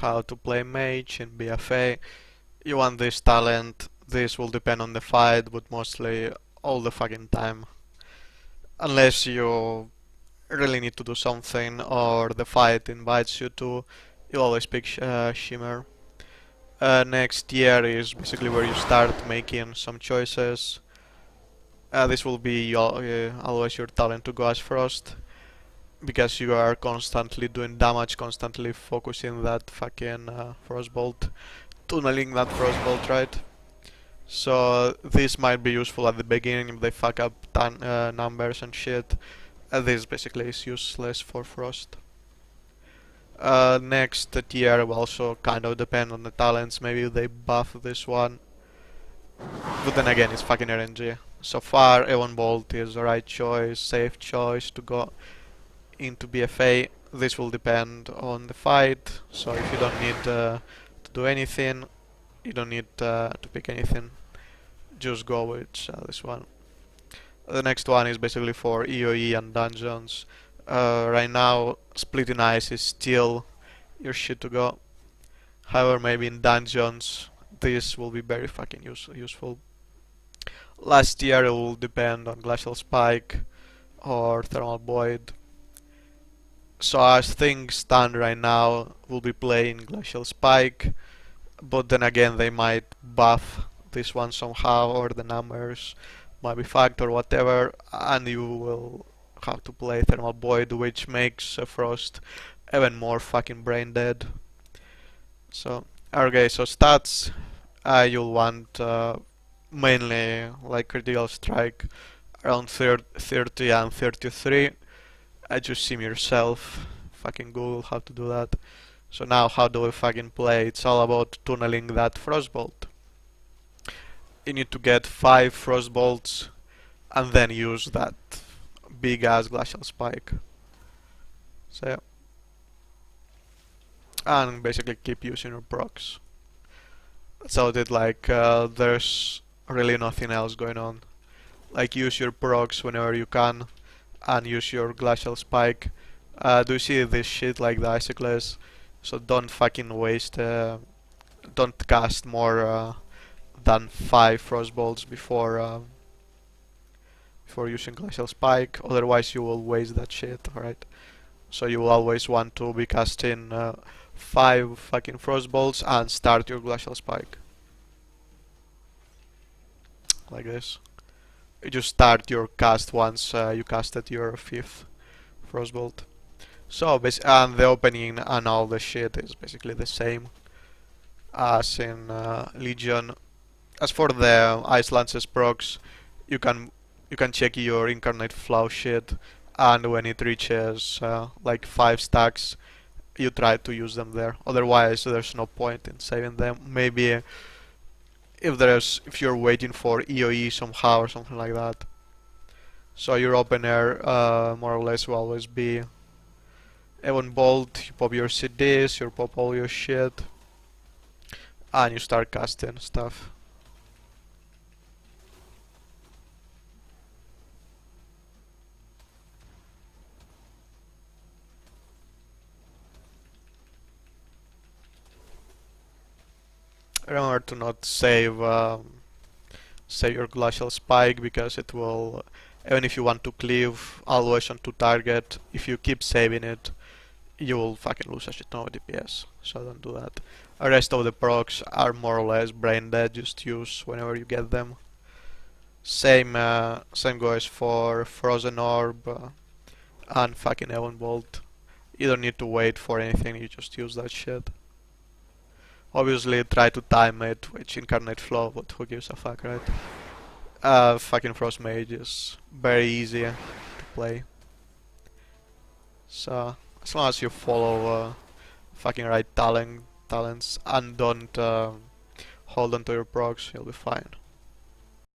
how to play Mage in BFA. You want this talent, this will depend on the fight, but mostly all the fucking time. Unless you really need to do something or the fight invites you to, you always pick Shimmer. Next tier is basically where you start making some choices. This will be always your talent to go as Frost, because you are constantly doing damage, constantly focusing that fucking Frostbolt, tunneling that Frostbolt, right? So this might be useful at the beginning if they fuck up numbers and shit. This basically is useless for Frost. Next tier will also kind of depend on the talents. Maybe they buff this one, but then again, it's fucking RNG. So far, Evan Bolt is the right choice, safe choice to go into BFA. This will depend on the fight, so if you don't need to do anything, you don't need to pick anything, just go with this one. The next one is basically for EOE and dungeons. Right now, splitting ice is still your shit to go. However, maybe in dungeons, this will be very fucking useful. Last tier it will depend on Glacial Spike or Thermal Void. So as things stand right now, we'll be playing Glacial Spike, but then again they might buff this one somehow, or the numbers might be fucked or whatever, and you will have to play Thermal Void, which makes Frost even more fucking brain dead. So, okay, so stats, you'll want mainly like critical strike around 30 and 33. Just sim yourself, fucking Google how to do that. So now how do we fucking play? It's all about tunneling that Frostbolt. You need to get 5 Frostbolts and then use that big ass Glacial Spike. So yeah. And basically keep using your procs. So that like there's really nothing else going on. Like use your procs whenever you can and use your Glacial Spike. Do you see this shit like the Icicles? So don't fucking waste, don't cast more than 5 Frostbolts before using Glacial Spike, otherwise you will waste that shit, alright? So you will always want to be casting 5 fucking Frostbolts and start your Glacial Spike. Like this. You just start your cast once you casted your 5th Frostbolt. So and the opening and all the shit is basically the same as in Legion. As for the Ice Lances procs, you can check your Incarnate Flow shit, and when it reaches like 5 stacks, you try to use them there. Otherwise, there's no point in saving them. Maybe if you're waiting for EOE somehow or something like that. So your opener more or less will always be Evan Bolt. You pop your CDs, you pop all your shit, and you start casting stuff. Remember to not save your Glacial Spike, because it will, even if you want to cleave always onto target, if you keep saving it, you will fucking lose a shit ton of DPS, so don't do that. The rest of the procs are more or less brain dead, just use whenever you get them. Same goes for Frozen Orb and fucking Evan Bolt. You don't need to wait for anything, you just use that shit. Obviously try to time it with Incarnate Flow, but who gives a fuck, right? Fucking Frost Mage is very easy to play. So, as long as you follow fucking right talents and don't hold on to your procs, you'll be fine.